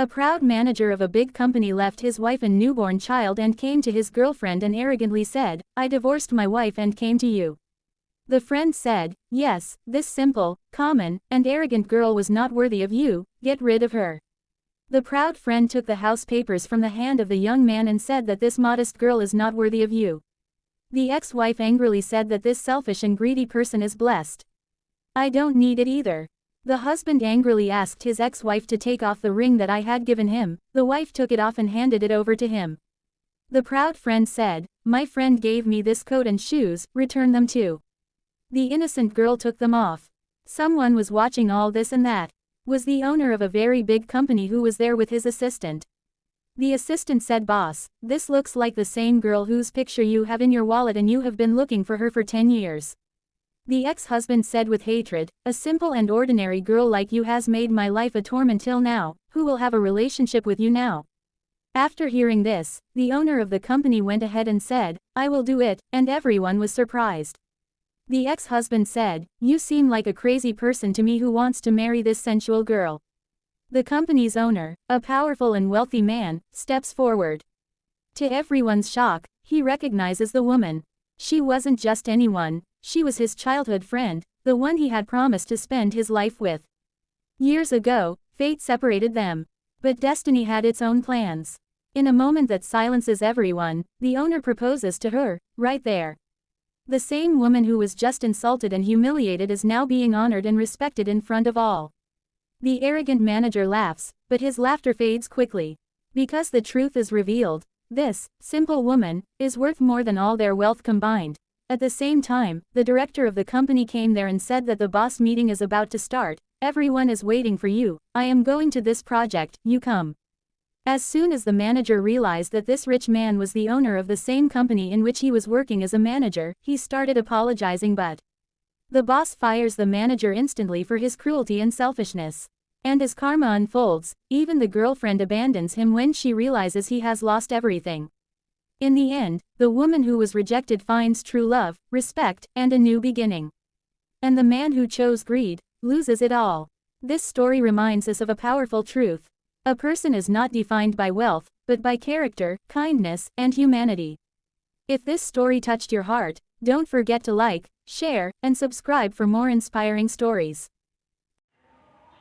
A proud manager of a big company left his wife and newborn child and came to his girlfriend and arrogantly said, "I divorced my wife and came to you." The friend said, "Yes, this simple, common, and arrogant girl was not worthy of you, get rid of her." The proud friend took the house papers from the hand of the young man and said that this modest girl is not worthy of you. The ex-wife angrily said that this selfish and greedy person is blessed. "I don't need it either." The husband angrily asked his ex-wife to take off the ring that I had given him. The wife took it off and handed it over to him. The proud friend said, "My friend gave me this coat and shoes, return them too." The innocent girl took them off. Someone was watching all this and that. Was the owner of a very big company who was there with his assistant. The assistant said, "Boss, this looks like the same girl whose picture you have in your wallet and you have been looking for her for 10 years. The ex-husband said with hatred, "A simple and ordinary girl like you has made my life a torment till now, who will have a relationship with you now?" After hearing this, the owner of the company went ahead and said, "I will do it," and everyone was surprised. The ex-husband said, "You seem like a crazy person to me who wants to marry this sensual girl." The company's owner, a powerful and wealthy man, steps forward. To everyone's shock, he recognizes the woman. She wasn't just anyone, she was his childhood friend, the one he had promised to spend his life with. Years ago, fate separated them. But destiny had its own plans. In a moment that silences everyone, the owner proposes to her, right there. The same woman who was just insulted and humiliated is now being honored and respected in front of all. The arrogant manager laughs, but his laughter fades quickly. Because the truth is revealed, this simple woman is worth more than all their wealth combined. At the same time, the director of the company came there and said that the boss meeting is about to start. "Everyone is waiting for you. I am going to this project, you come." As soon as the manager realized that this rich man was the owner of the same company in which he was working as a manager, he started apologizing, but the boss fires the manager instantly for his cruelty and selfishness. And as karma unfolds, even the girlfriend abandons him when she realizes he has lost everything. In the end, the woman who was rejected finds true love, respect, and a new beginning. And the man who chose greed loses it all. This story reminds us of a powerful truth. A person is not defined by wealth, but by character, kindness, and humanity. If this story touched your heart, don't forget to like, share, and subscribe for more inspiring stories.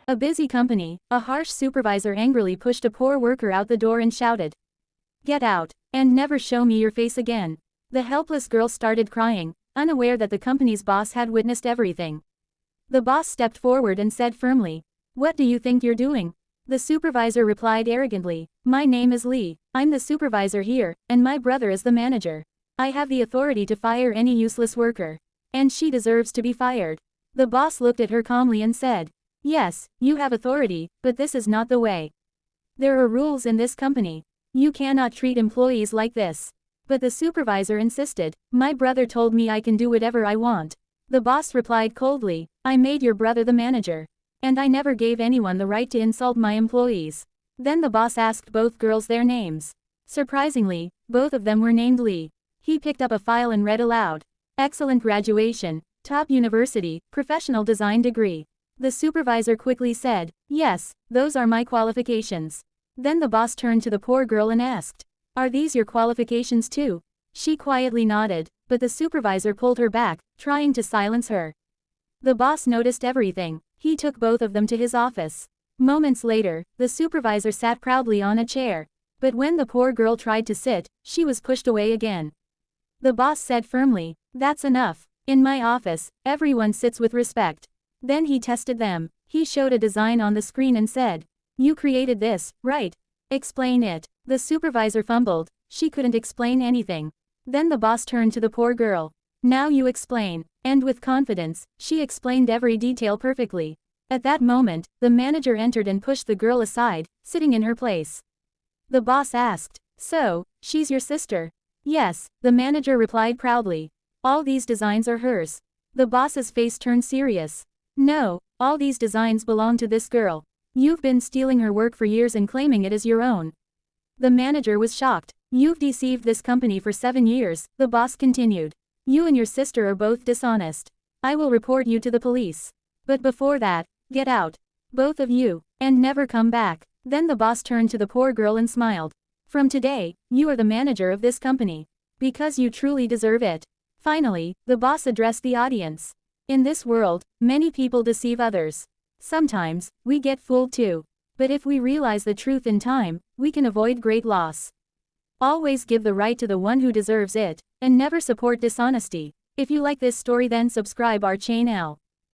A busy company, a harsh supervisor angrily pushed a poor worker out the door and shouted, "Get out, and never show me your face again." The helpless girl started crying, unaware that the company's boss had witnessed everything. The boss stepped forward and said firmly, "What do you think you're doing?" The supervisor replied arrogantly, "My name is Lee, I'm the supervisor here, and my brother is the manager. I have the authority to fire any useless worker. And she deserves to be fired." The boss looked at her calmly and said, "Yes, you have authority, but this is not the way. There are rules in this company. You cannot treat employees like this." But the supervisor insisted, "My brother told me I can do whatever I want." The boss replied coldly, "I made your brother the manager. And I never gave anyone the right to insult my employees." Then the boss asked both girls their names. Surprisingly, both of them were named Lee. He picked up a file and read aloud, "Excellent graduation, top university, professional design degree." The supervisor quickly said, "Yes, those are my qualifications." Then the boss turned to the poor girl and asked, "Are these your qualifications too?" She quietly nodded, but the supervisor pulled her back, trying to silence her. The boss noticed everything. He took both of them to his office. Moments later, the supervisor sat proudly on a chair. But when the poor girl tried to sit, she was pushed away again. The boss said firmly, "That's enough. In my office, everyone sits with respect." Then he tested them. He showed a design on the screen and said, "You created this, right? Explain it." The supervisor fumbled. She couldn't explain anything. Then the boss turned to the poor girl. "Now you explain." And with confidence, she explained every detail perfectly. At that moment, the manager entered and pushed the girl aside, sitting in her place. The boss asked, "So, she's your sister?" "Yes," the manager replied proudly. "All these designs are hers." The boss's face turned serious. "No, all these designs belong to this girl. You've been stealing her work for years and claiming it as your own." The manager was shocked. "You've deceived this company for 7 years, the boss continued. "You and your sister are both dishonest. I will report you to the police. But before that, get out. Both of you, and never come back." Then the boss turned to the poor girl and smiled. From today, you are the manager of this company. Because you truly deserve it. Finally, the boss addressed the audience. In this world, many people deceive others. Sometimes, we get fooled too. But if we realize the truth in time, we can avoid great loss. Always give the right to the one who deserves it, and never support dishonesty. If you like this story, then subscribe our channel.